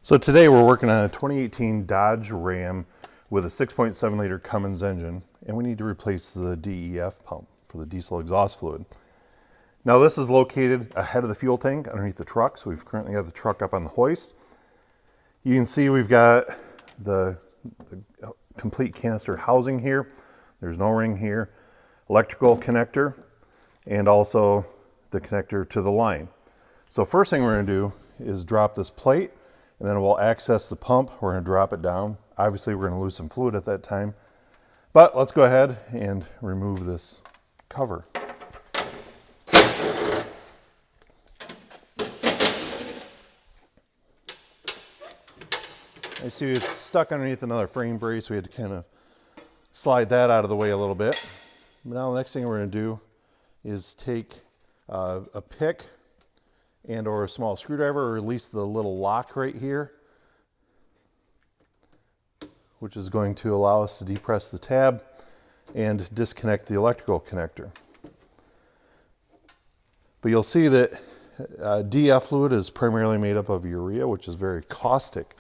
So today we're working on a 2018 Dodge Ram with a 6.7 liter Cummins engine, and we need to replace the DEF pump for the diesel exhaust fluid. Now this is located ahead of the fuel tank underneath the truck, so we've currently got the truck up on the hoist. You can see we've got the complete canister housing here. There's no ring here, electrical connector, and also the connector to the line. So first thing we're going to do is drop this plate, and then we'll access the pump. We're going to drop it down. Obviously we're going to lose some fluid at that time, but let's go ahead and remove this cover. I see it's stuck underneath another frame brace. We had to kind of slide that out of the way a little bit. Now the next thing we're going to do is take a pick and or a small screwdriver, or at least the little lock right here, which is going to allow us to depress the tab and disconnect the electrical connector. But you'll see that DEF fluid is primarily made up of urea, which is very caustic.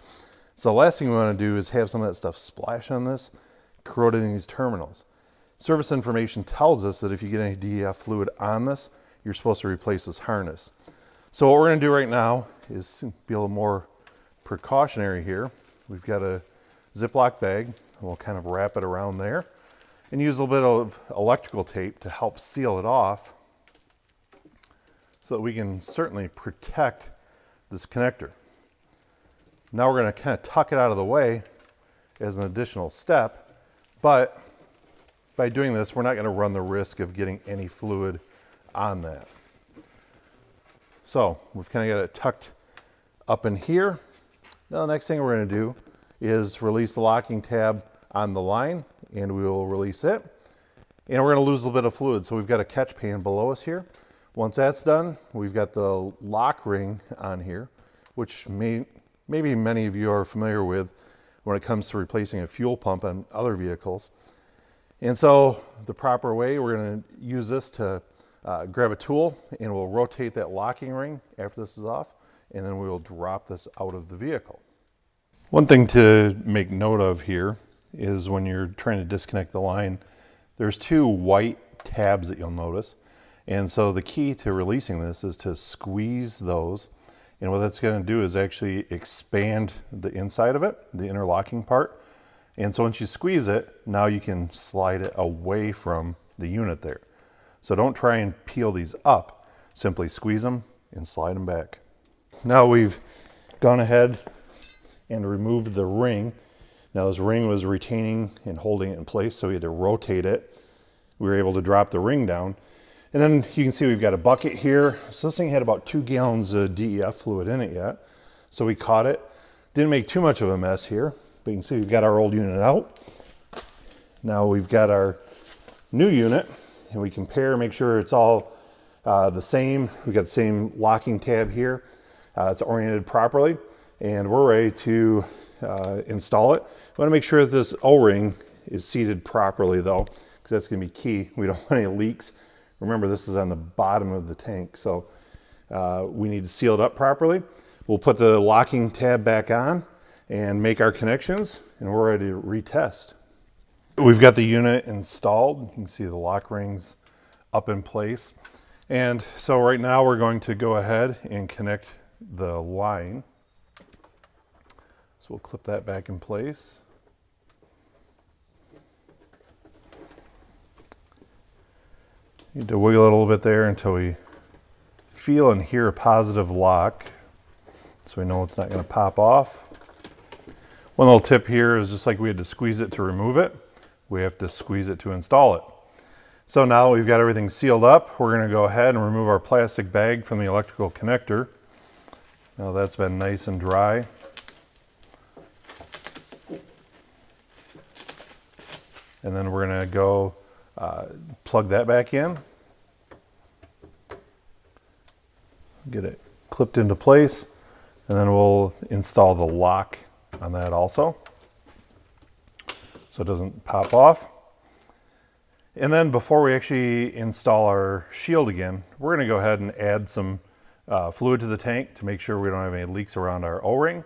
So the last thing we want to do is have some of that stuff splash on this, corroding these terminals. Service information tells us that if you get any DEF fluid on this, you're supposed to replace this harness. So what we're going to do right now is be a little more precautionary here. We've got a Ziploc bag, and we'll kind of wrap it around there and use a little bit of electrical tape to help seal it off so that we can certainly protect this connector. Now we're going to kind of tuck it out of the way as an additional step, but by doing this, we're not going to run the risk of getting any fluid on that. So we've kind of got it tucked up in here. Now the next thing we're going to do is release the locking tab on the line, and we will release it. And we're going to lose a little bit of fluid. So we've got a catch pan below us here. Once that's done, we've got the lock ring on here, which maybe many of you are familiar with when it comes to replacing a fuel pump on other vehicles. And so the proper way, we're going to use this to grab a tool, and we'll rotate that locking ring after this is off, and then we will drop this out of the vehicle. One thing to make note of here is when you're trying to disconnect the line, there's two white tabs that you'll notice. And so the key to releasing this is to squeeze those. And what that's going to do is actually expand the inside of it, the interlocking part. And so once you squeeze it, now you can slide it away from the unit there. So don't try and peel these up, simply squeeze them and slide them back. Now we've gone ahead and removed the ring. Now this ring was retaining and holding it in place, so we had to rotate it. We were able to drop the ring down. And then you can see we've got a bucket here. So this thing had about 2 gallons of DEF fluid in it yet. So we caught it. Didn't make too much of a mess here, but you can see we've got our old unit out. Now we've got our new unit, and we compare, make sure it's all the same. We've got the same locking tab here. It's oriented properly, and we're ready to install it. We want to make sure that this O-ring is seated properly though, because that's going to be key. We don't want any leaks. Remember, this is on the bottom of the tank, so we need to seal it up properly. We'll put the locking tab back on and make our connections, and we're ready to retest. We've got the unit installed. You can see the lock rings up in place. And so right now we're going to go ahead and connect the line. So we'll clip that back in place. Need to wiggle it a little bit there until we feel and hear a positive lock, so we know it's not going to pop off. One little tip here is, just like we had to squeeze it to remove it, we have to squeeze it to install it. So now we've got everything sealed up. We're going to go ahead and remove our plastic bag from the electrical connector. Now that's been nice and dry. And then we're going to go plug that back in. Get it clipped into place, and then we'll install the lock on that also, so it doesn't pop off. And then before we actually install our shield again, we're going to go ahead and add some fluid to the tank to make sure we don't have any leaks around our O-ring.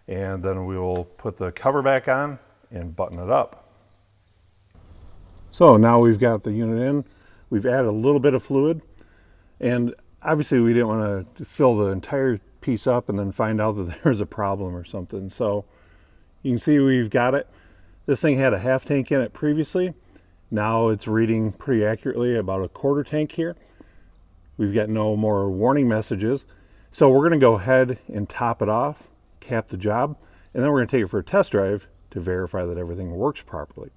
and then we will put the cover back on and button it up. So now we've got the unit in. We've added a little bit of fluid, and obviously we didn't want to fill the entire piece up and then find out that there's a problem or something. So you can see we've got it. This thing had a half tank in it previously. Now it's reading pretty accurately about a quarter tank here. We've got no more warning messages. So we're gonna go ahead and top it off, cap the job, and then we're gonna take it for a test drive to verify that everything works properly.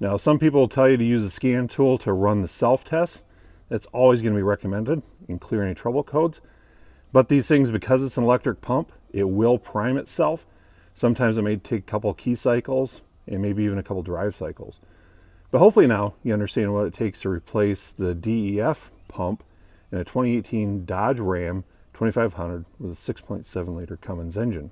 Now, some people will tell you to use a scan tool to run the self-test. That's always gonna be recommended and clear any trouble codes. But these things, because it's an electric pump, it will prime itself. Sometimes it may take a couple key cycles and maybe even a couple drive cycles. But hopefully now you understand what it takes to replace the DEF pump in a 2018 Dodge Ram 2500 with a 6.7 liter Cummins engine.